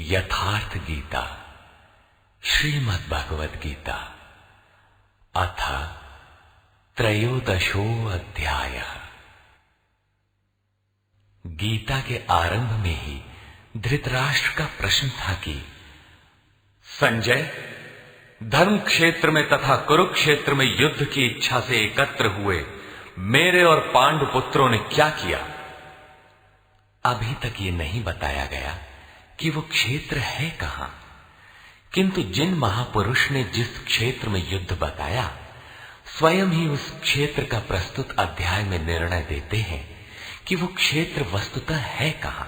यथार्थ गीता श्रीमद् भगवद गीता अथ त्रयोदशो अध्यायः। गीता के आरंभ में ही धृतराष्ट्र का प्रश्न था कि संजय, धर्म क्षेत्र में तथा कुरुक्षेत्र में युद्ध की इच्छा से एकत्र हुए मेरे और पांडु पुत्रों ने क्या किया? अभी तक ये नहीं बताया गया कि वो क्षेत्र है कहां, किंतु जिन महापुरुष ने जिस क्षेत्र में युद्ध बताया, स्वयं ही उस क्षेत्र का प्रस्तुत अध्याय में निर्णय देते हैं कि वो क्षेत्र वस्तुतः है कहां।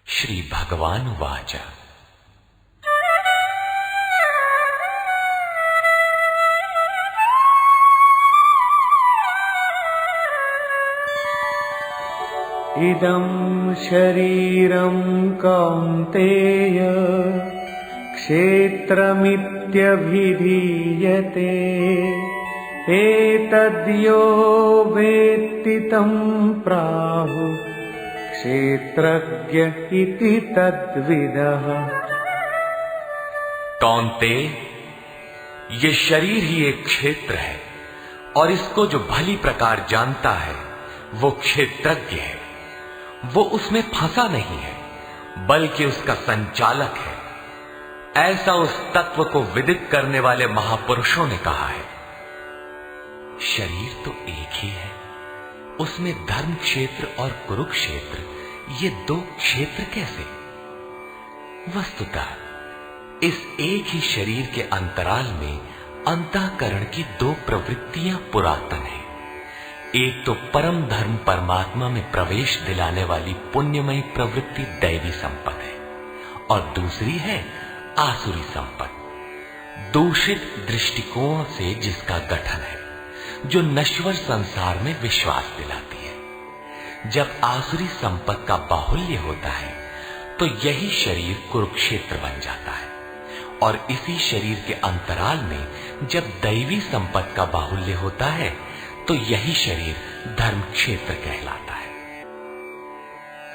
श्री भगवान वाच इदं शरीरं कौन्तेय क्षेत्रमित्यभिधीयते एतद्यो वेत्ति तं प्राहुः क्षेत्रज्ञ इति तद्विदः। कौन्तेय, ये शरीर ही एक क्षेत्र है और इसको जो भली प्रकार जानता है वो क्षेत्रज्ञ है। वो उसमें फंसा नहीं है बल्कि उसका संचालक है, ऐसा उस तत्व को विदित करने वाले महापुरुषों ने कहा है। शरीर तो एक ही है, उसमें धर्म क्षेत्र और कुरुक्षेत्र ये दो क्षेत्र कैसे? वस्तुतः इस एक ही शरीर के अंतराल में अंतःकरण की दो प्रवृत्तियां पुरातन हैं। एक तो परम धर्म परमात्मा में प्रवेश दिलाने वाली पुण्यमयी प्रवृत्ति दैवी संपद है और दूसरी है आसुरी संपद, दूषित दृष्टिकोण से जिसका गठन है, जो नश्वर संसार में विश्वास दिलाती है। जब आसुरी संपद का बाहुल्य होता है तो यही शरीर कुरुक्षेत्र बन जाता है और इसी शरीर के अंतराल में जब दैवी संपद का बाहुल्य होता है तो यही शरीर धर्म क्षेत्र कहलाता है।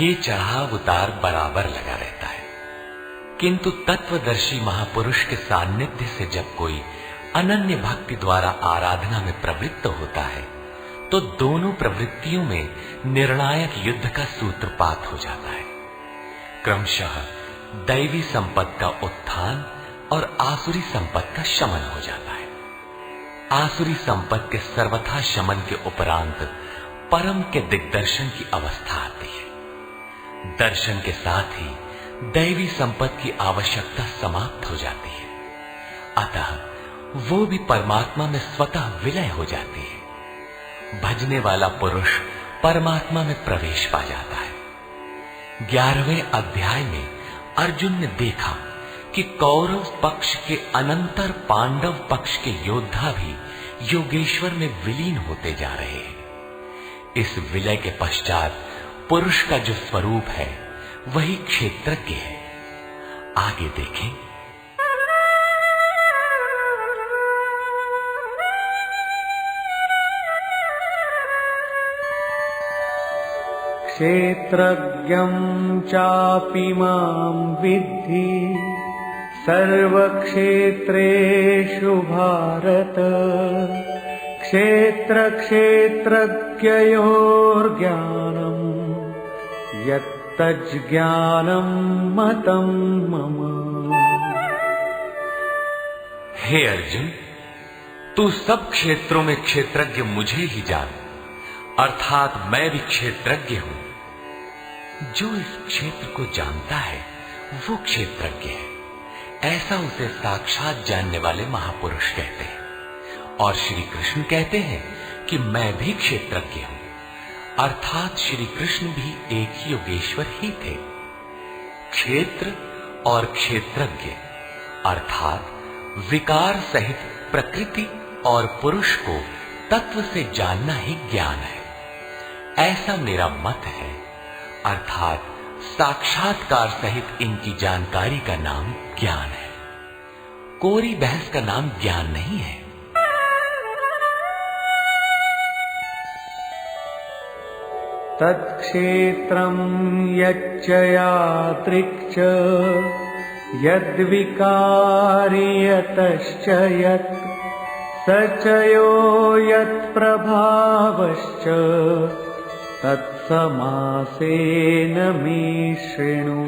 ये चढ़ाव उतार बराबर लगा रहता है, किंतु तत्वदर्शी महापुरुष के सान्निध्य से जब कोई अनन्य भक्ति द्वारा आराधना में प्रवृत्त होता है तो दोनों प्रवृत्तियों में निर्णायक युद्ध का सूत्रपात हो जाता है। क्रमशः दैवी संपद का उत्थान और आसुरी संपद का शमन हो जाता है। आसुरी संपद के सर्वथा शमन के उपरांत परम के दिग्दर्शन की अवस्था आती है। दर्शन के साथ ही दैवी संपद की आवश्यकता समाप्त हो जाती है, अतः वो भी परमात्मा में स्वतः विलय हो जाती है। भजने वाला पुरुष परमात्मा में प्रवेश पा जाता है। 11वें अध्याय में अर्जुन ने देखा कि कौरव पक्ष के अनंतर पांडव पक्ष के योद्धा भी योगेश्वर में विलीन होते जा रहे हैं। इस विलय के पश्चात पुरुष का जो स्वरूप है वही क्षेत्रज्ञ है। आगे देखें। क्षेत्रज्ञं चापि मां विद्धि सर्वक्षेत्रेषु भारत क्षेत्रक्षेत्रज्ञयोर्ज्ञानं यत्तज्ज्ञानं मतं मम। हे अर्जुन, तू सब क्षेत्रों में क्षेत्रज्ञ मुझे ही जान, अर्थात मैं भी क्षेत्रज्ञ हूं। जो इस क्षेत्र को जानता है वो क्षेत्रज्ञ है, ऐसा उसे साक्षात जानने वाले महापुरुष कहते हैं। और श्री कृष्ण कहते हैं कि मैं भी क्षेत्रज्ञ हूं, अर्थात श्री कृष्ण भी एक ही योगेश्वर ही थे। क्षेत्र और क्षेत्रज्ञ अर्थात विकार सहित प्रकृति और पुरुष को तत्व से जानना ही ज्ञान है, ऐसा मेरा मत है। अर्थात साक्षात्कार सहित इनकी जानकारी का नाम ज्ञान है, कोरी बहस का नाम ज्ञान नहीं है। तत्क्षेत्रं यच्च यादृक् च यद्विकारी यतश्च यत् स च यो यत्प्रभावश्च तत्समासेन मे शृणु।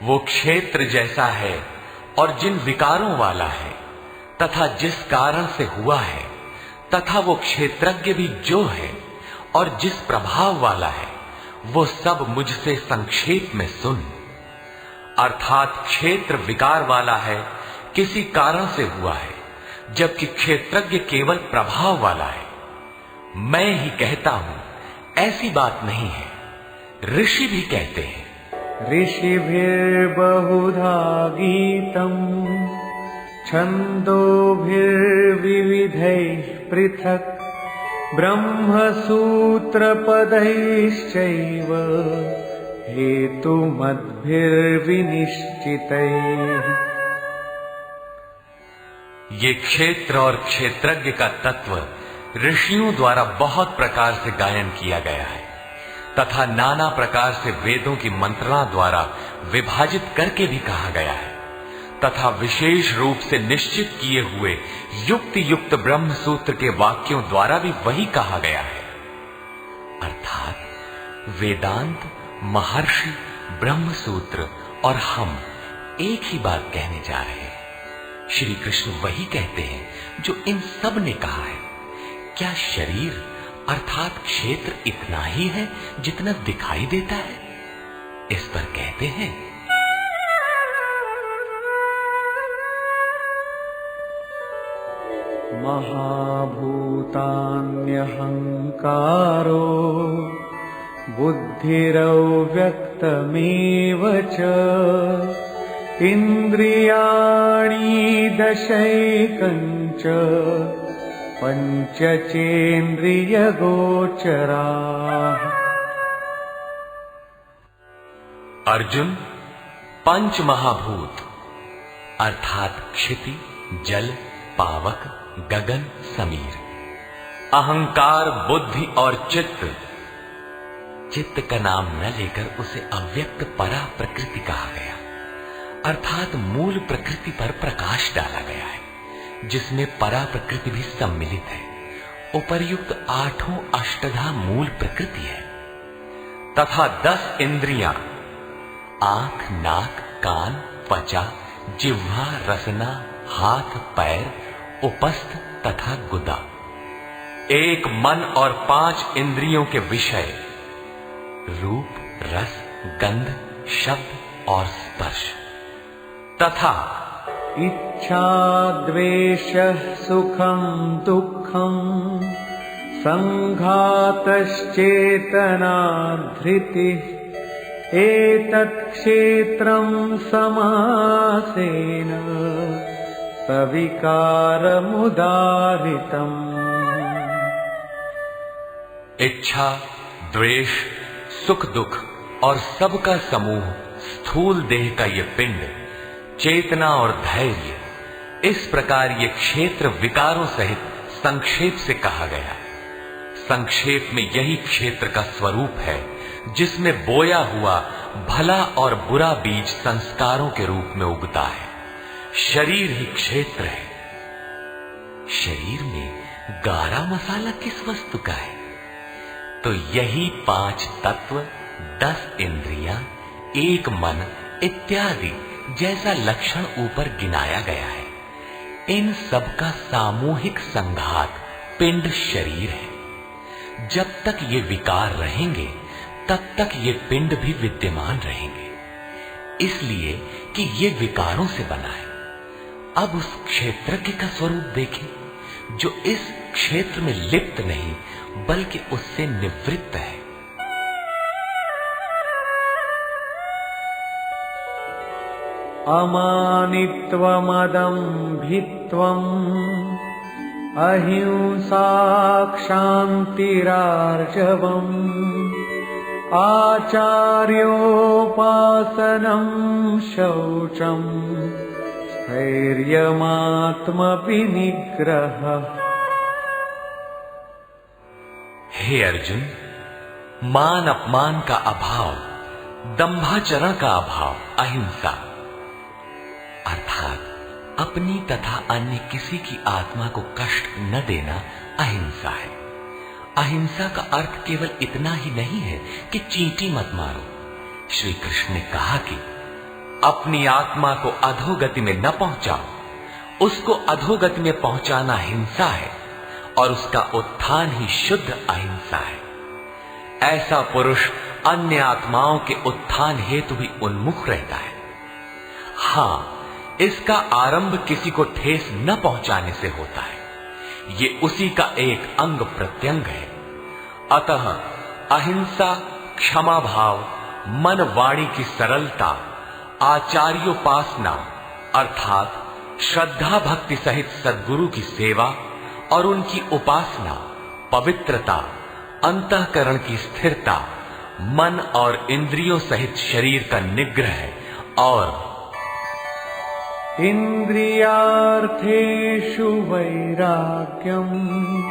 वो क्षेत्र जैसा है और जिन विकारों वाला है तथा जिस कारण से हुआ है, तथा वो क्षेत्रज्ञ भी जो है और जिस प्रभाव वाला है, वो सब मुझसे संक्षेप में सुन। अर्थात क्षेत्र विकार वाला है, किसी कारण से हुआ है, जबकि क्षेत्रज्ञ केवल प्रभाव वाला है। मैं ही कहता हूं, ऐसी बात नहीं है, ऋषि भी कहते हैं। ऋषिभिर्बहुधा गीतम् छन्दोभिर्विविधैः पृथक् ब्रह्मसूत्रपदैश्चैव हेतुमद्भिर्विनिश्चितैः। ये क्षेत्र और क्षेत्रज्ञ का तत्व ऋषियों द्वारा बहुत प्रकार से गायन किया गया है तथा नाना प्रकार से वेदों की मंत्रणा द्वारा विभाजित करके भी कहा गया है तथा विशेष रूप से निश्चित किए हुए युक्ति युक्त ब्रह्म सूत्र के वाक्यों द्वारा भी वही कहा गया है। अर्थात वेदांत, महर्षि, ब्रह्म सूत्र और हम एक ही बात कहने जा रहे हैं। श्री कृष्ण वही कहते हैं जो इन सब ने कहा है। क्या शरीर अर्थात क्षेत्र इतना ही है जितना दिखाई देता है? इस पर कहते हैं, महाभूतान्यहंकारो बुद्धिरव्यक्तमेव च इन्द्रियाणि दशैकञ्च पंचचेन्द्रियगोचराः। अर्जुन, पंच महाभूत अर्थात क्षिति, जल, पावक, गगन, समीर, अहंकार, बुद्धि और चित्त। चित्त का नाम न लेकर उसे अव्यक्त परा प्रकृति कहा गया, अर्थात मूल प्रकृति पर प्रकाश डाला गया है, जिसमें परा प्रकृति भी सम्मिलित है। उपर्युक्त आठों अष्टधा मूल प्रकृति है तथा 10 इंद्रियां आंख, नाक, कान, त्वचा, जिह्वा, रसना, हाथ, पैर, उपस्थ तथा गुदा। एक मन और 5 इंद्रियों के विषय रूप, रस, गंध, शब्द और स्पर्श तथा इच्छा, द्वेषः, सुखं दुःखं, संघातश्चेतना, धृतिः, एतत् क्षेत्रं समासेन सविकारमुदाहृतम्। इच्छा, द्वेष, सुख दुख और सबका समूह स्थूल देह का ये पिंड, चेतना और धैर्य, इस प्रकार ये क्षेत्र विकारों सहित संक्षेप से कहा गया। संक्षेप में यही क्षेत्र का स्वरूप है जिसमें बोया हुआ भला और बुरा बीज संस्कारों के रूप में उगता है। शरीर ही क्षेत्र है। शरीर में गारा मसाला किस वस्तु का है? तो यही 5 तत्व, 10 इंद्रियां, 1 मन इत्यादि जैसा लक्षण ऊपर गिनाया गया है। इन सब का सामूहिक संघात पिंड शरीर है। जब तक ये विकार रहेंगे तब तक ये पिंड भी विद्यमान रहेंगे, इसलिए कि ये विकारों से बना है। अब उस क्षेत्रज्ञ का स्वरूप देखें जो इस क्षेत्र में लिप्त नहीं बल्कि उससे निवृत्त है। अमानित्वमदम्भित्वम् अहिंसा क्षान्तिरार्जवम् आचार्योपासनं शौचम् स्थैर्यमात्मविनिग्रहः। हे अर्जुन, मान अपमान का अभाव, दंभाचरण का अभाव अहिंसा अर्थात अपनी तथा अन्य किसी की आत्मा को कष्ट न देना अहिंसा है। अहिंसा का अर्थ केवल इतना ही नहीं है कि चींटी मत मारो। श्री कृष्ण ने कहा कि अपनी आत्मा को अधोगति में न पहुंचाओ, उसको अधोगति में पहुंचाना हिंसा है और उसका उत्थान ही शुद्ध अहिंसा है। ऐसा पुरुष अन्य आत्माओं के उत्थान हेतु भी उन्मुख रहता है। हां, इसका आरंभ किसी को ठेस न पहुंचाने से होता है। ये उसी का एक अंग प्रत्यंग है। अतः अहिंसा, क्षमा भाव, मन वाणी की सरलता, आचार्योपासना अर्थात श्रद्धा भक्ति सहित सद्गुरु की सेवा और उनकी उपासना, पवित्रता, अंतःकरण की स्थिरता, मन और इंद्रियों सहित शरीर का निग्रह और इन्द्रियार्थेषु वैराग्यम्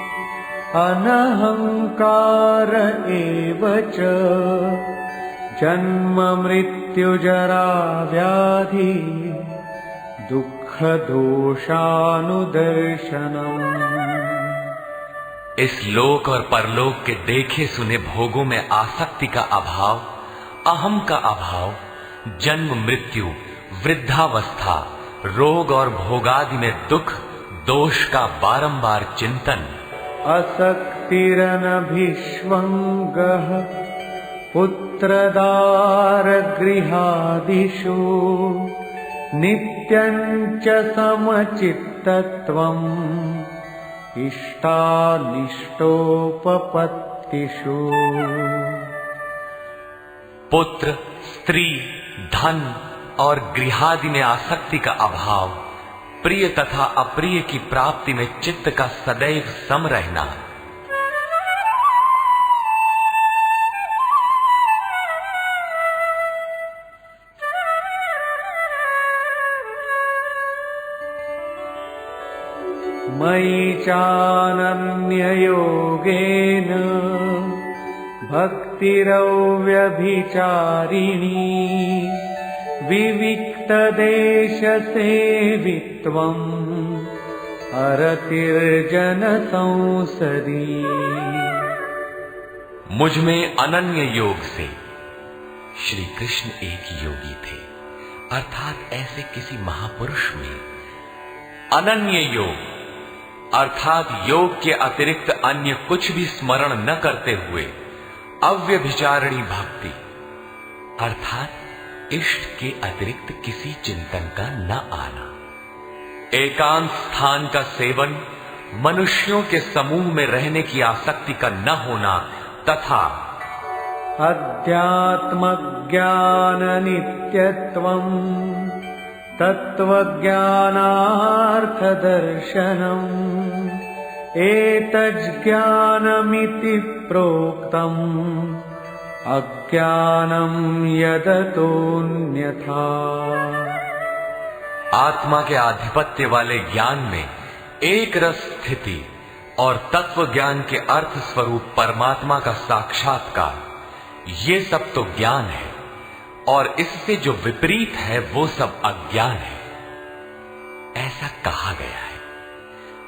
अनहंकार एव च जन्म मृत्युजरा व्याधि दुःख दोषानुदर्शनम्। इस लोक और परलोक के देखे सुने भोगों में आसक्ति का अभाव, अहम का अभाव, जन्म मृत्यु, वृद्धावस्था, रोग और भोगादि में दुख दोष का बारंबार चिंतन, असक्तिरनभिष्वङ्गः पुत्रदार गृहादिषु नित्यं च समचित्तत्वम् इष्टानिष्टोपपत्तिषु। पुत्र, स्त्री, धन और गृहादि में आसक्ति का अभाव, प्रिय तथा अप्रिय की प्राप्ति में चित्त का सदैव सम रहना, मयि चानन्ययोगेन भक्तिरव्यभिचारिणी विविक्तदेशसेवित्वम् अरतिर्जनसंसदि। मुझ में अनन्य योग से श्री कृष्ण एक योगी थे, अर्थात ऐसे किसी महापुरुष में अनन्य योग अर्थात योग के अतिरिक्त अन्य कुछ भी स्मरण न करते हुए अव्यभिचारिणी भक्ति अर्थात इष्ट के अतिरिक्त किसी चिंतन का न आना, एकांत स्थान का सेवन, मनुष्यों के समूह में रहने की आसक्ति का न होना तथा अध्यात्मज्ञान नित्यत्वम् तत्त्वज्ञानार्थदर्शनम् एतज्ज्ञानमिति प्रोक्तम् अज्ञानम् यदतोऽन्यथा। आत्मा के आधिपत्य वाले ज्ञान में एक रस स्थिति और तत्व ज्ञान के अर्थ स्वरूप परमात्मा का साक्षात्कार, ये सब तो ज्ञान है और इससे जो विपरीत है वो सब अज्ञान है। ऐसा कहा गया है।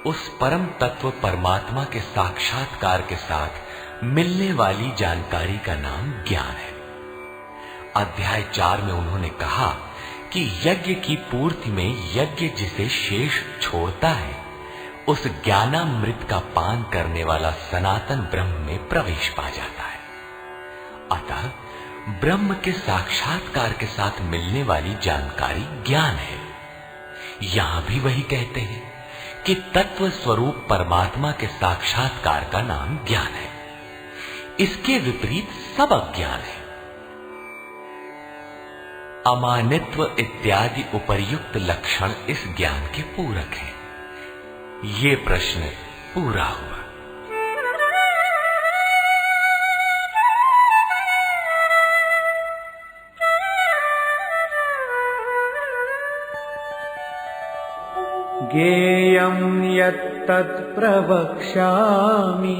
उस परम तत्व परमात्मा के साक्षात्कार के साथ मिलने वाली जानकारी का नाम ज्ञान है। अध्याय 4 में उन्होंने कहा कि यज्ञ की पूर्ति में यज्ञ जिसे शेष छोड़ता है, उस ज्ञानामृत का पान करने वाला सनातन ब्रह्म में प्रवेश पा जाता है। अतः ब्रह्म के साक्षात्कार के साथ मिलने वाली जानकारी ज्ञान है। यहां भी वही कहते हैं कि तत्व स्वरूप परमात्मा के साक्षात्कार का नाम ज्ञान है। इसके विपरीत सब अज्ञान है। अमानित्व इत्यादि उपर्युक्त लक्षण इस ज्ञान के पूरक हैं। ये प्रश्न पूरा हुआ। ज्ञेयं यत्तत् प्रवक्ष्यामि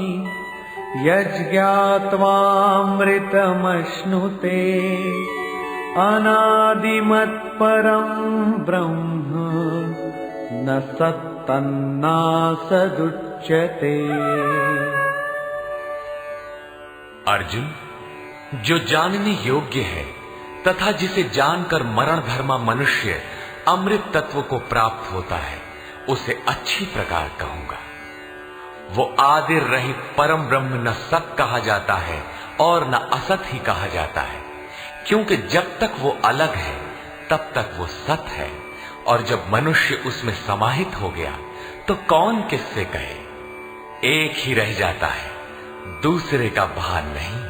यज्ञात्वामृतमश्नुते अनादिमत्परं ब्रह्म न सत्तन्नासदुच्यते। अर्जुन, जो जानने योग्य है तथा जिसे जानकर मरण धर्मा मनुष्य अमृत तत्व को प्राप्त होता है, उसे अच्छी प्रकार कहूंगा। वो आदिर रहित परम ब्रह्म न सत कहा जाता है और न असत ही कहा जाता है, क्योंकि जब तक वो अलग है तब तक वो सत है, और जब मनुष्य उसमें समाहित हो गया तो कौन किससे कहे। एक ही रह जाता है, दूसरे का भान नहीं।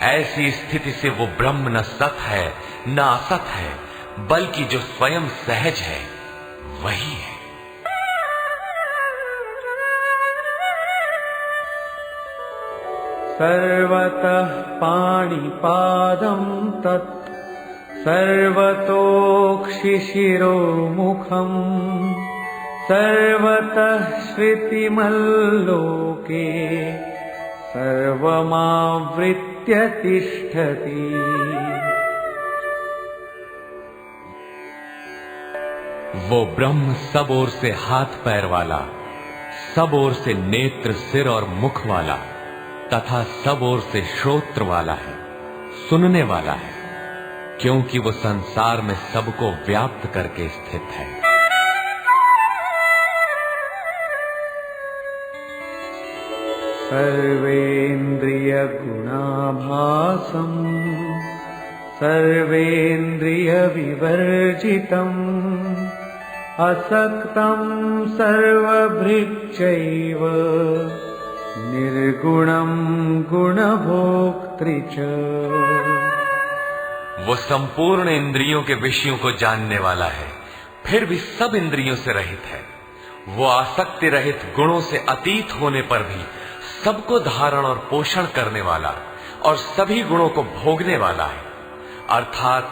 ऐसी स्थिति से वो ब्रह्म न सत है न असत है, बल्कि जो स्वयं सहज है वही है। सर्वतः पाणिपादं तत् सर्वतोक्षिशिरोमुखम् सर्वतः श्रुतिमल्लोके सर्वमावृत्य तिष्ठति। वो ब्रह्म सब ओर से हाथ पैर वाला, सब ओर से नेत्र सिर और मुख वाला तथा सब ओर से श्रोत्र वाला है, सुनने वाला है, क्योंकि वो संसार में सबको व्याप्त करके स्थित है। सर्वेन्द्रिय गुणाभासं सर्वेन्द्रिय विवर्जितम् असक्तं सर्वभृच्चैव निर्गुणं गुणभोक्तृ च। वो संपूर्ण इंद्रियों के विषयों को जानने वाला है, फिर भी सब इंद्रियों से रहित है। वो आसक्ति रहित, गुणों से अतीत होने पर भी सबको धारण और पोषण करने वाला और सभी गुणों को भोगने वाला है, अर्थात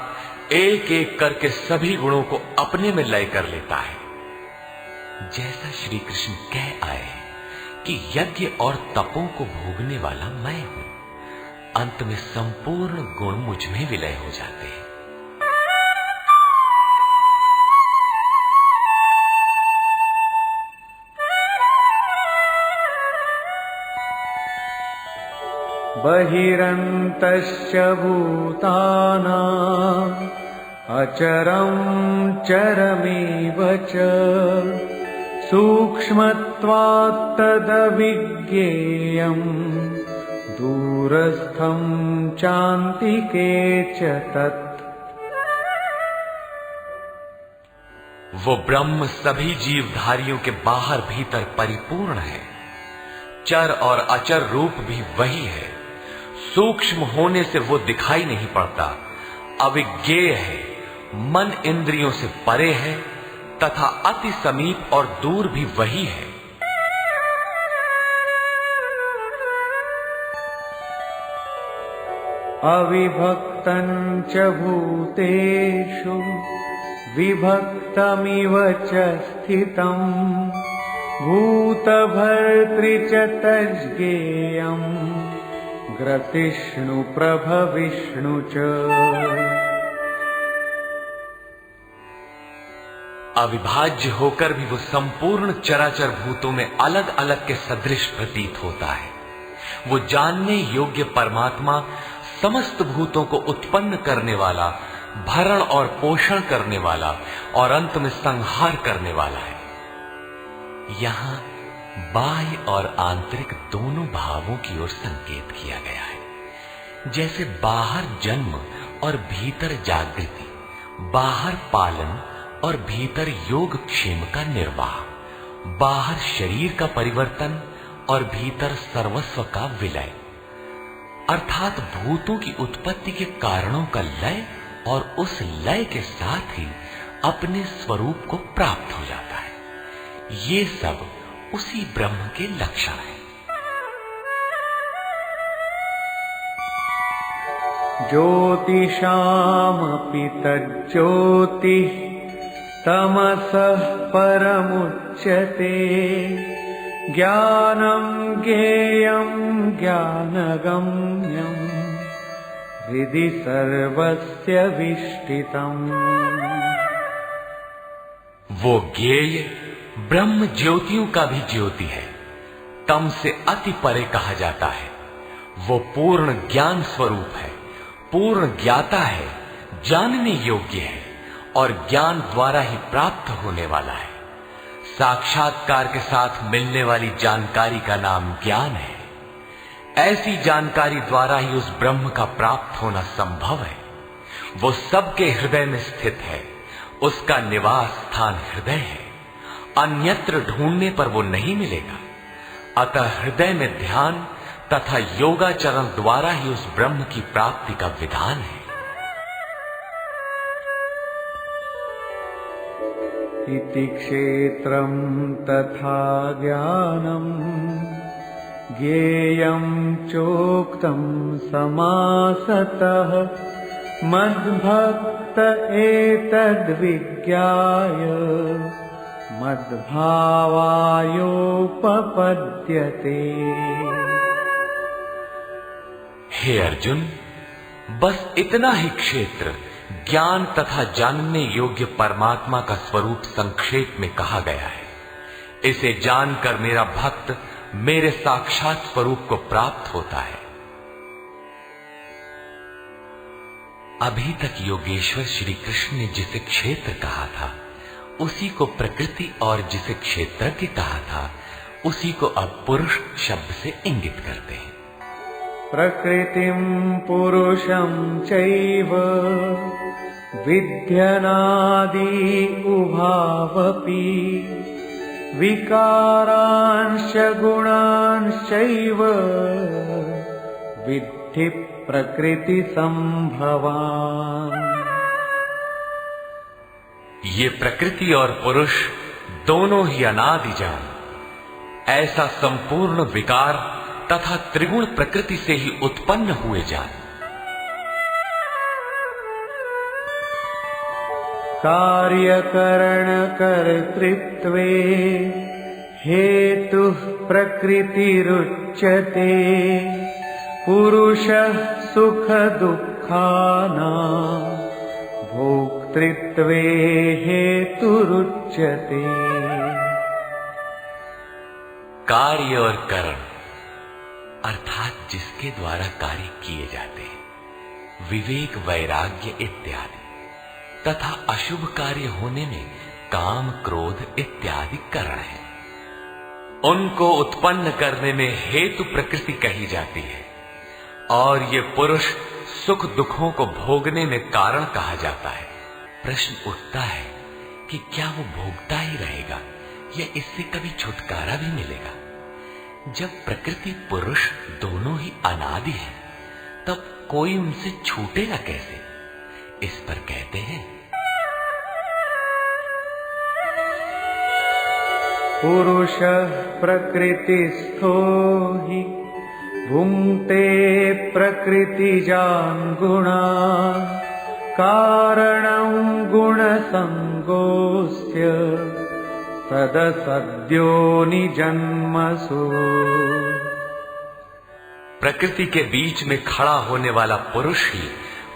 एक एक करके सभी गुणों को अपने में लय कर लेता है। जैसा श्री कृष्ण कह आए कि यज्ञ और तपों को भोगने वाला मैं हूं, अंत में संपूर्ण गुण मुझ में विलय हो जाते हैं। बहिरन्तश्च भूतानाम् अचरं चरमेव च सूक्ष्मत्वात् तदविज्ञेयम् दूरस्थं चान्तिके च तत्। वो ब्रह्म सभी जीवधारियों के बाहर भीतर परिपूर्ण है, चर और अचर रूप भी वही है। सूक्ष्म होने से वो दिखाई नहीं पड़ता, अविज्ञेय है, मन इंद्रियों से परे है तथा अति समीप और दूर भी वही है। अविभक्तं च भूतेषु विभक्तमिव च स्थितं भूतभर्तृ च तज्ज्ञेयम् ग्रसिष्णु प्रभविष्णु च। अविभाज्य होकर भी वो संपूर्ण चराचर भूतों में अलग अलग के सदृश प्रतीत होता है। वो जानने योग्य परमात्मा समस्त भूतों को उत्पन्न करने वाला, भरण और पोषण करने वाला और अंत में संहार करने वाला है। यहां बाह्य और आंतरिक दोनों भावों की ओर संकेत किया गया है। जैसे बाहर जन्म और भीतर जागृति, बाहर पालन और भीतर योग क्षेम का निर्वाह, बाहर शरीर का परिवर्तन और भीतर सर्वस्व का विलय, अर्थात भूतों की उत्पत्ति के कारणों का लय और उस लय के साथ ही अपने स्वरूप को प्राप्त हो जाता है। ये सब उसी ब्रह्म के लक्षण है। ज्योतिषामपि तज्ज्योतिः तमसः परमुच्यते ज्ञानं ज्ञेयं ज्ञानगम्यं हृदि सर्वस्य विष्ठितम्। वो ज्ञेय ब्रह्म ज्योतियों का भी ज्योति है, तम से अति परे कहा जाता है। वो पूर्ण ज्ञान स्वरूप है, पूर्ण ज्ञाता है, जानने योग्य है और ज्ञान द्वारा ही प्राप्त होने वाला है। साक्षात्कार के साथ मिलने वाली जानकारी का नाम ज्ञान है। ऐसी जानकारी द्वारा ही उस ब्रह्म का प्राप्त होना संभव है। वो सबके हृदय में स्थित है, उसका निवास स्थान हृदय है, अन्यत्र ढूंढने पर वो नहीं मिलेगा। अतः हृदय में ध्यान तथा योगाचरण द्वारा ही उस ब्रह्म की प्राप्ति का विधान है। इति क्षेत्रं तथा ज्ञानं ज्ञेयं चोक्तं समासतः मद्भक्त एतद्विज्ञाय मद्भावायोपपद्यते। हे अर्जुन, बस इतना ही क्षेत्र ज्ञान तथा जानने योग्य परमात्मा का स्वरूप संक्षेप में कहा गया है। इसे जानकर मेरा भक्त मेरे साक्षात स्वरूप को प्राप्त होता है। अभी तक योगेश्वर श्री कृष्ण ने जिसे क्षेत्र कहा था उसी को प्रकृति और जिसे क्षेत्रज्ञ कहा था उसी को अब पुरुष शब्द से इंगित करते हैं। प्रकृतिं पुरुषं चैव विद्यनादि उभावपि विकारांश गुणांश्चैव विद्धि प्रकृति संभवान्। ये प्रकृति और पुरुष दोनों ही अनादि जान, ऐसा संपूर्ण विकार तथा त्रिगुण प्रकृति से ही उत्पन्न हुए जान। कार्यकरण कर्तृत्वे हेतुः प्रकृतिरुच्यते पुरुषः सुख दुःखानां भोक्तृत्वे हेतुरुच्यते। कार्य और करण अर्थात जिसके द्वारा कार्य किए जाते हैं, विवेक वैराग्य इत्यादि तथा अशुभ कार्य होने में काम क्रोध इत्यादि कारण है। उनको उत्पन्न करने में हेतु प्रकृति कही जाती है और ये पुरुष सुख दुखों को भोगने में कारण कहा जाता है। प्रश्न उठता है कि क्या वो भोगता ही रहेगा या इससे कभी छुटकारा भी मिलेगा? जब प्रकृति पुरुष दोनों ही अनादि है तब कोई उनसे छूटेगा कैसे? इस पर कहते हैं पुरुषः प्रकृतिस्थो हि भुङ्क्ते प्रकृतिजान् गुणान् कारणं गुणसङ्गोऽस्य सदसद्यो निजन्मसु। प्रकृति के बीच में खड़ा होने वाला पुरुष ही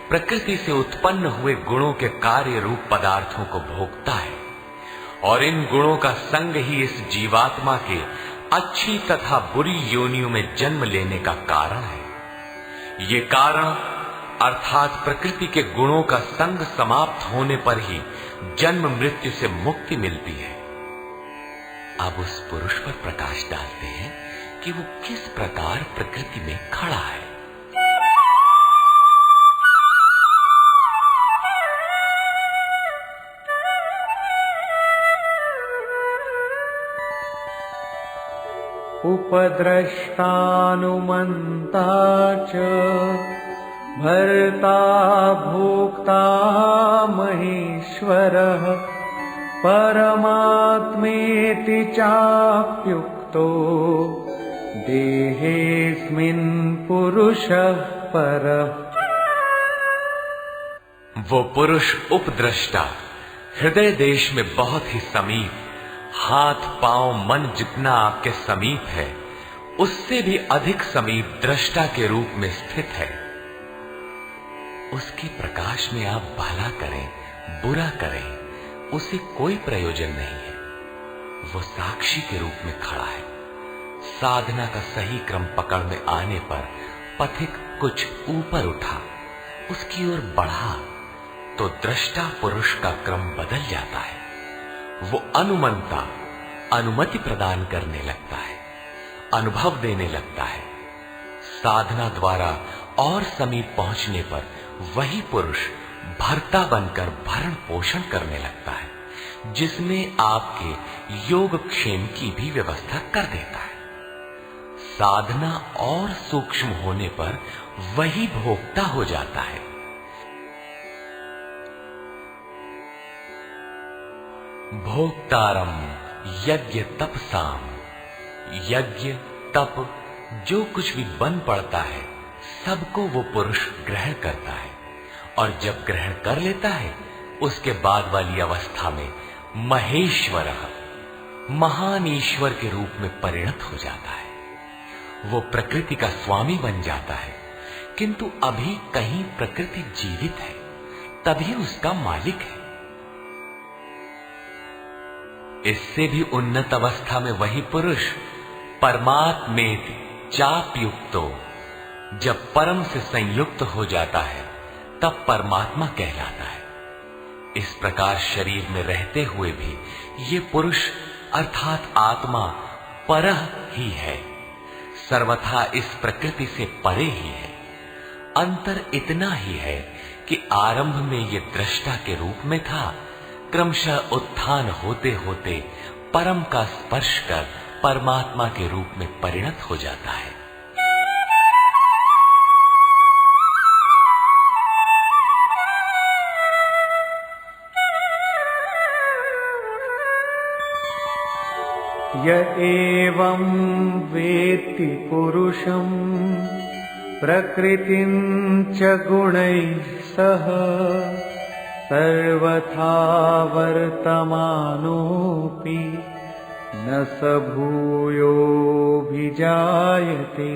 प्रकृति से उत्पन्न हुए गुणों के कार्य रूप पदार्थों को भोगता है और इन गुणों का संग ही इस जीवात्मा के अच्छी तथा बुरी योनियों में जन्म लेने का कारण है। ये कारण अर्थात प्रकृति के गुणों का संग समाप्त होने पर ही जन्म मृत्यु से मुक्ति मिलती है। अब उस पुरुष पर प्रकाश डालते हैं कि वो किस प्रकार प्रकृति में खड़ा है। उपद्रष्टानुमन्ता च भर्ता भोक्ता महेश्वरः परमात्मेति चाप्युक्तो देहेऽस्मिन् पुरुषः परः। वो पुरुष उपद्रष्टा, हृदय देश में बहुत ही समीप, हाथ पांव मन जितना आपके समीप है उससे भी अधिक समीप दृष्टा के रूप में स्थित है। उसके प्रकाश में आप भला करें बुरा करें उसे कोई प्रयोजन नहीं है। वो साक्षी के रूप में खड़ा है। साधना का सही क्रम पकड़ में आने पर पथिक कुछ ऊपर उठा, उसकी ओर बढ़ा तो दृष्टा पुरुष का क्रम बदल जाता है। वो अनुमंता अनुमति प्रदान करने लगता है, अनुभव देने लगता है। साधना द्वारा और समीप पहुंचने पर वही पुरुष भर्ता बनकर भरण पोषण करने लगता है, जिसमें आपके योग क्षेम की भी व्यवस्था कर देता है। साधना और सूक्ष्म होने पर वही भोक्ता हो जाता है। भोक्तारम यज्ञ तपसाम, यज्ञ तप जो कुछ भी बन पड़ता है सबको वो पुरुष ग्रहण करता है, और जब ग्रहण कर लेता है उसके बाद वाली अवस्था में महेश्वर महान ईश्वर के रूप में परिणत हो जाता है। वो प्रकृति का स्वामी बन जाता है, किंतु अभी कहीं प्रकृति जीवित है तभी उसका मालिक है। इससे भी उन्नत अवस्था में वही पुरुष परमात्मेति चापयुक्तो, जब परम से संयुक्त हो जाता है तब परमात्मा कहलाता है। इस प्रकार शरीर में रहते हुए भी ये पुरुष अर्थात आत्मा परह ही है, सर्वथा इस प्रकृति से परे ही है। अंतर इतना ही है कि आरंभ में ये दृष्टा के रूप में था, क्रमशः उत्थान होते होते परम का स्पर्श कर परमात्मा के रूप में परिणत हो जाता है। य एवं वेत्ति पुरुषं प्रकृतिं च गुणैः सह सर्वथा वर्तमानोऽपि न स भूयोऽभिजायते।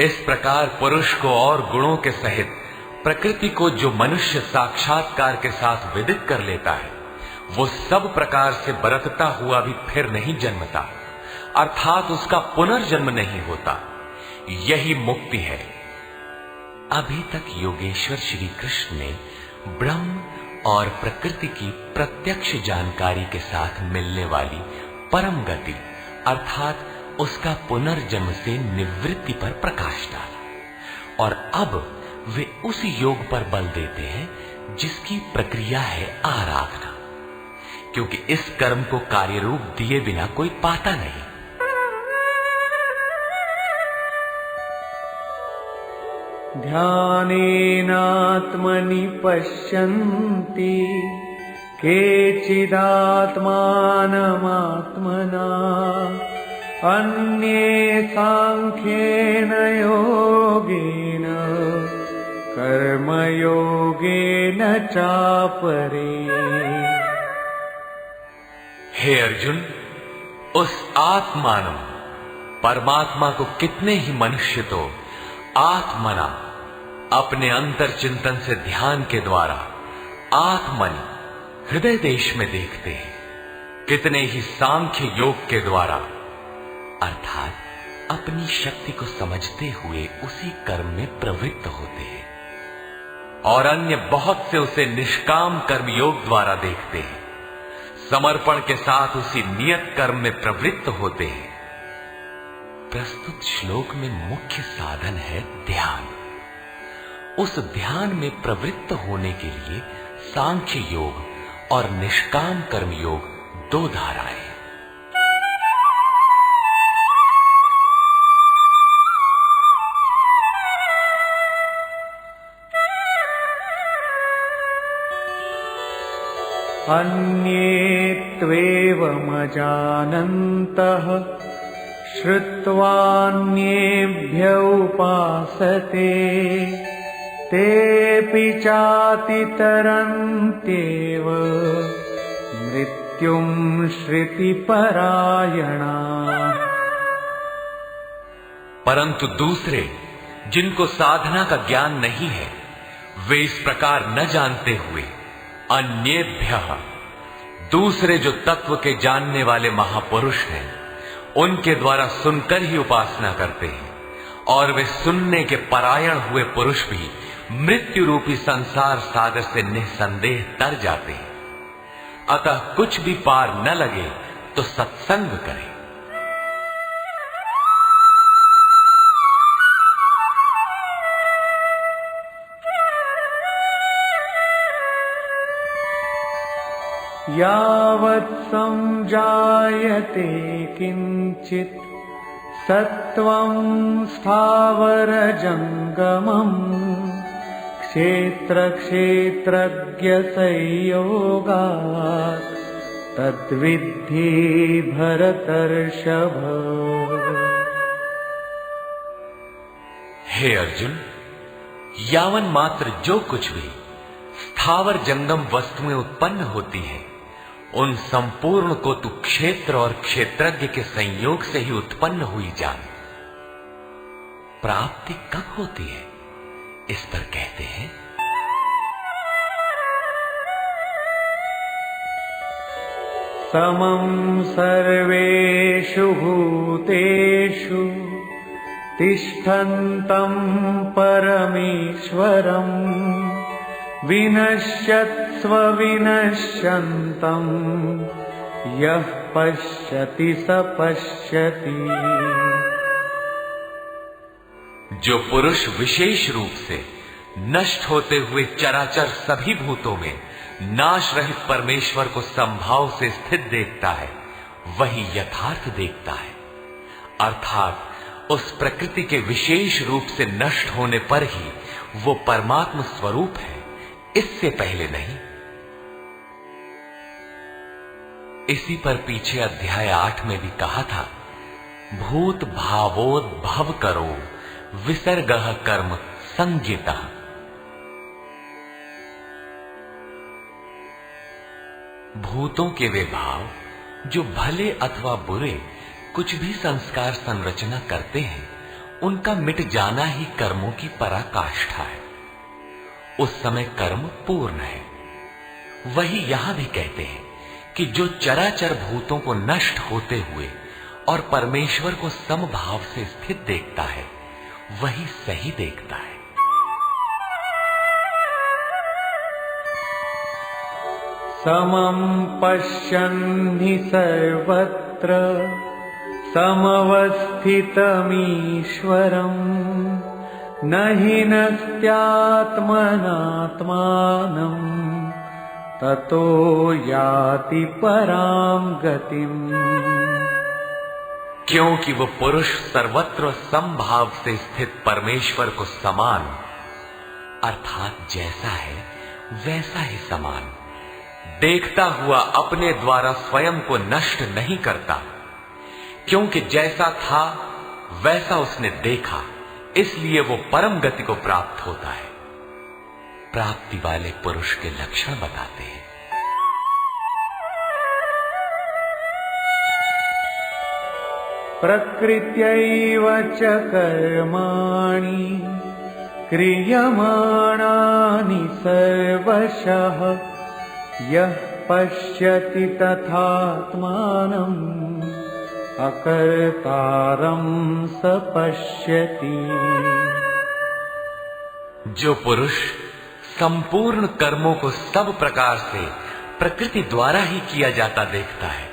इस प्रकार पुरुष को और गुणों के सहित प्रकृति को जो मनुष्य साक्षात्कार के साथ विदित कर लेता है, वो सब प्रकार से बरतता हुआ भी फिर नहीं जन्मता, अर्थात उसका पुनर्जन्म नहीं होता। यही मुक्ति है। अभी तक योगेश्वर श्री कृष्ण ने ब्रह्म और प्रकृति की प्रत्यक्ष जानकारी के साथ मिलने वाली परम गति अर्थात उसका पुनर्जन्म से निवृत्ति पर प्रकाश डाला, और अब वे उस योग पर बल देते हैं जिसकी प्रक्रिया है आराधना, क्योंकि इस कर्म को कार्य रूप दिए बिना कोई पाता नहीं। ध्यानेनात्मनि पश्यन्ति केचिदात्मानमात्मना अन्ये सांख्येन योगेन कर्मयोगेन चापरे। हे अर्जुन, उस आत्मान परमात्मा को कितने ही मनुष्य तो आत्मना अपने अंतर चिंतन से ध्यान के द्वारा आत्मनि हृदय देश में देखते हैं, कितने ही सांख्य योग के द्वारा अर्थात अपनी शक्ति को समझते हुए उसी कर्म में प्रवृत्त होते हैं, और अन्य बहुत से उसे निष्काम कर्म योग द्वारा देखते हैं, समर्पण के साथ उसी नियत कर्म में प्रवृत्त होते हैं। प्रस्तुत श्लोक में मुख्य साधन है ध्यान। उस ध्यान में प्रवृत्त होने के लिए सांख्य योग और निष्काम कर्म योग दो धाराएं। अन्ये त्वेवमजानन्तः श्रुत्वान्येभ्य उपासते तेऽपि चातितरन्त्येव मृत्योर्मुक्षीयमामृतम्। मृत्युं श्रुतिपरायणा। परंतु दूसरे जिनको साधना का ज्ञान नहीं है, वे इस प्रकार न जानते हुए अन्येभ्यः, दूसरे जो तत्व के जानने वाले महापुरुष हैं, उनके द्वारा सुनकर ही उपासना करते हैं, और वे सुनने के परायण हुए पुरुष भी मृत्यु रूपी संसार सागर से निसंदेह तर जाते हैं। अतः कुछ भी पार न लगे तो सत्संग करें। यावत् संजायते किंचित् सत्वं स्थावरजंगमम् क्षेत्रक्षेत्रज्ञसंयोगात् तद्विद्धि भरतर्षभ। हे अर्जुन, यावन मात्र जो कुछ भी स्थावर जंगम वस्तुएं उत्पन्न होती है, उन संपूर्ण को तू क्षेत्र और क्षेत्रज्ञ के संयोग से ही उत्पन्न हुई जान। प्राप्ति कब होती है, इस पर कहते हैं समं सर्वेषु भूतेषु तिष्ठन्तं परमेश्वरम् विनश्यत्स्व विनश्यन्तं यः पश्यति स पश्यति। जो पुरुष विशेष रूप से नष्ट होते हुए चराचर सभी भूतों में नाश रहित परमेश्वर को संभाव से स्थित देखता है, वही यथार्थ देखता है। अर्थात उस प्रकृति के विशेष रूप से नष्ट होने पर ही वो परमात्म स्वरूप है, इससे पहले नहीं। इसी पर पीछे अध्याय 8 में भी कहा था, भूत भावोद्भव करो विसर्गः कर्म संज्ञितः। भूतों के वे भाव जो भले अथवा बुरे कुछ भी संस्कार संरचना करते हैं, उनका मिट जाना ही कर्मों की पराकाष्ठा है। उस समय कर्म पूर्ण है। वही यहां भी कहते हैं कि जो चराचर भूतों को नष्ट होते हुए और परमेश्वर को समभाव से स्थित देखता है, वही सही देखता है। समं पश्यन् हि सर्वत्र समवस्थितमीश्वरम् न हि नस्त्यात्मनात्मानं ततो याति परां गतिम्। क्योंकि वो पुरुष सर्वत्र समभाव से स्थित परमेश्वर को समान, अर्थात जैसा है वैसा ही समान देखता हुआ अपने द्वारा स्वयं को नष्ट नहीं करता। क्योंकि जैसा था वैसा उसने देखा, इसलिए वो परम गति को प्राप्त होता है। प्राप्ति वाले पुरुष के लक्षण बताते हैं। प्रकृत्यैव च कर्माणि क्रियमाणानि सर्वशः यः पश्यति तथात्मानम् अकर्तारं स पश्यति। जो पुरुष संपूर्ण कर्मों को सब प्रकार से प्रकृति द्वारा ही किया जाता देखता है,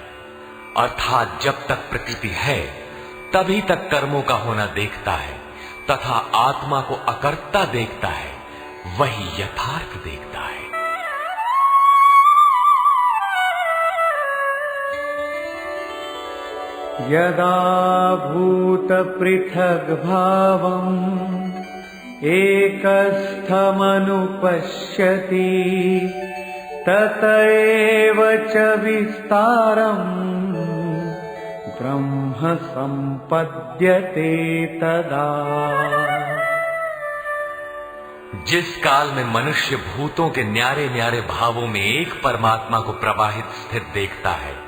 अर्थात जब तक प्रकृति है तभी तक कर्मों का होना देखता है, तथा आत्मा को अकर्ता देखता है, वही यथार्थ देखता है। यदा भूत पृथग् भावम् एकस्थमनुपश्यति तत एव च विस्तारम् ब्रह्म संपद्यते तदा। जिस काल में मनुष्य भूतों के न्यारे न्यारे भावों में एक परमात्मा को प्रवाहित स्थित देखता है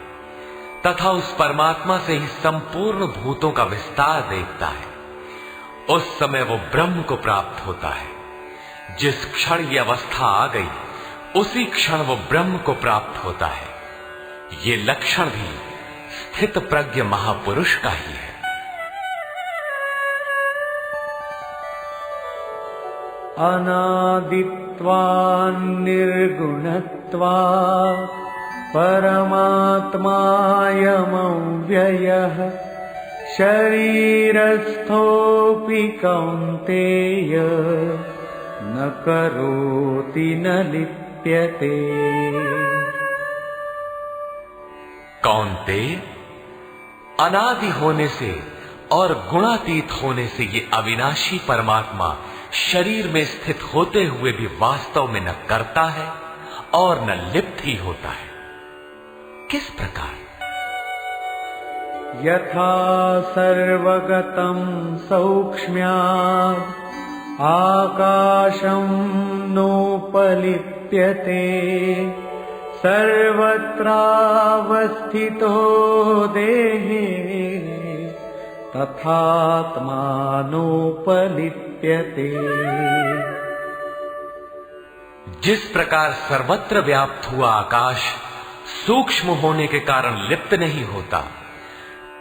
तथा उस परमात्मा से ही संपूर्ण भूतों का विस्तार देखता है, उस समय वो ब्रह्म को प्राप्त होता है। जिस क्षण ये अवस्था आ गई उसी क्षण वो ब्रह्म को प्राप्त होता है। ये लक्षण भी स्थित प्रज्ञ महापुरुष का ही है। अनादित्वान् निर्गुणत्वात् परमात्मायमव्ययः शरीरस्थोऽपि कौन्तेय न करोति न लिप्यते। कौन्तेय, अनादि होने से और गुणातीत होने से ये अविनाशी परमात्मा शरीर में स्थित होते हुए भी वास्तव में न करता है और न लिप्त ही होता है। किस प्रकार? यथा सर्वगतं सौक्ष्म्यात् आकाशं नोपलिप्यते सर्वत्रावस्थितो देहे तथात्मानोपलिप्यते। जिस प्रकार सर्वत्र व्याप्त हुआ आकाश सूक्ष्म होने के कारण लिप्त नहीं होता,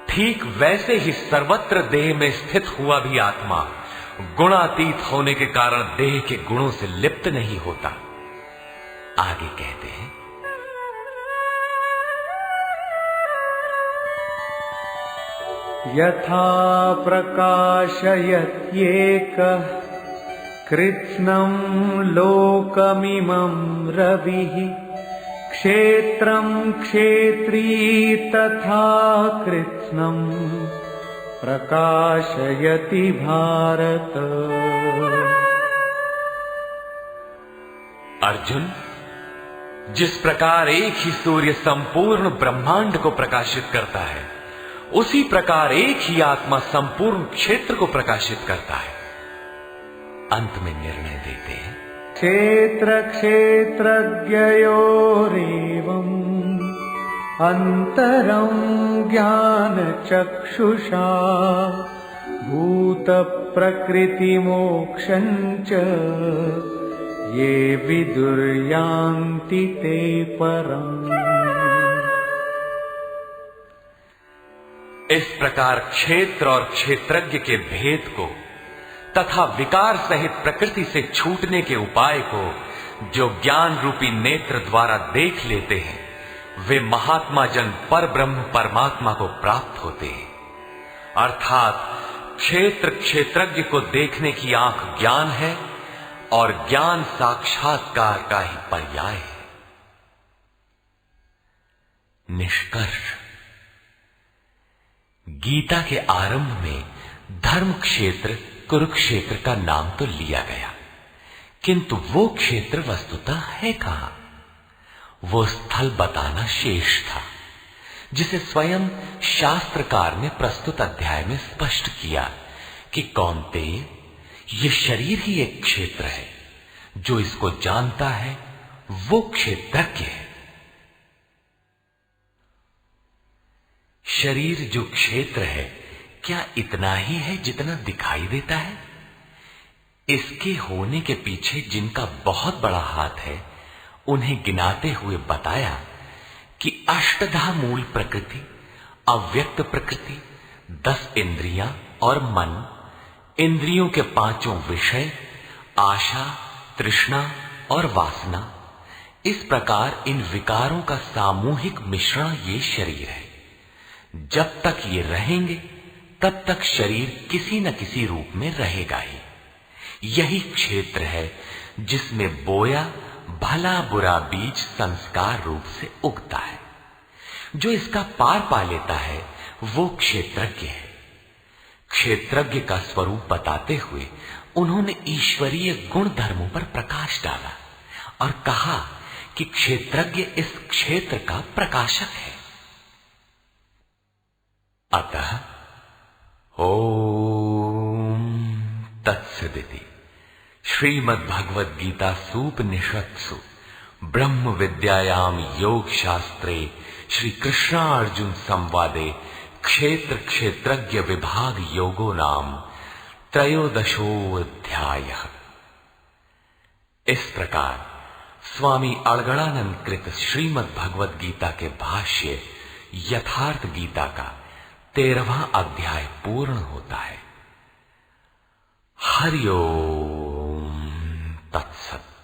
ठीक वैसे ही सर्वत्र देह में स्थित हुआ भी आत्मा गुणातीत होने के कारण देह के गुणों से लिप्त नहीं होता। आगे कहते हैं, यथा प्रकाशयत्येकः कृत्स्नं लोकमिमं रविः क्षेत्रं क्षेत्री तथा कृत्स्नं प्रकाशयति भारत। अर्जुन, जिस प्रकार एक ही सूर्य संपूर्ण ब्रह्मांड को प्रकाशित करता है, उसी प्रकार एक ही आत्मा संपूर्ण क्षेत्र को प्रकाशित करता है। अंत में निर्णय देते हैं, क्षेत्र क्षेत्रज्ञयोरेवम् अंतरं ज्ञान चक्षुषा भूत प्रकृति मोक्षं च ये विदुर्यान्ति ते परम्। इस प्रकार क्षेत्र और क्षेत्रज्ञ के भेद को तथा विकार सहित प्रकृति से छूटने के उपाय को जो ज्ञान रूपी नेत्र द्वारा देख लेते हैं, वे महात्मा जन पर ब्रह्म परमात्मा को प्राप्त होते हैं। अर्थात क्षेत्र क्षेत्रज्ञ को देखने की आंख ज्ञान है और ज्ञान साक्षात्कार का ही पर्याय है। निष्कर्ष, गीता के आरंभ में धर्म क्षेत्र कुरुक्षेत्र का नाम तो लिया गया, किंतु वो क्षेत्र वस्तुतः है कहां? वो स्थल बताना शेष था, जिसे स्वयं शास्त्रकार ने प्रस्तुत अध्याय में स्पष्ट किया कि कौन्तेय, ये शरीर ही एक क्षेत्र है। जो इसको जानता है वो क्षेत्रज्ञ है। शरीर जो क्षेत्र है, क्या इतना ही है जितना दिखाई देता है? इसके होने के पीछे जिनका बहुत बड़ा हाथ है, उन्हें गिनाते हुए बताया कि अष्टधा मूल प्रकृति, अव्यक्त प्रकृति, 10 इंद्रियां और मन, इंद्रियों के 5 विषय, आशा, तृष्णा और वासना, इस प्रकार इन विकारों का सामूहिक मिश्रण ये शरीर है। जब तक ये रहेंगे तब तक शरीर किसी न किसी रूप में रहेगा ही। यही क्षेत्र है जिसमें बोया भला बुरा बीज संस्कार रूप से उगता है। जो इसका पार पा लेता है वो क्षेत्रज्ञ है। क्षेत्रज्ञ का स्वरूप बताते हुए उन्होंने ईश्वरीय गुण धर्मों पर प्रकाश डाला और कहा कि क्षेत्रज्ञ इस क्षेत्र का प्रकाशक है। अतः ओम तत्सदिति श्रीमद् भगवद गीता सूपनिषत्सु ब्रह्म विद्यायाम योग शास्त्रे श्री कृष्णार्जुन संवादे क्षेत्र क्षेत्रज्ञ विभाग योगो नाम त्रयोदशोऽध्यायः। इस प्रकार स्वामी अड़गड़ानंद कृत श्रीमद् भगवद गीता के भाष्य यथार्थ गीता का 13वां अध्याय पूर्ण होता है। हरि ओम तत्सत।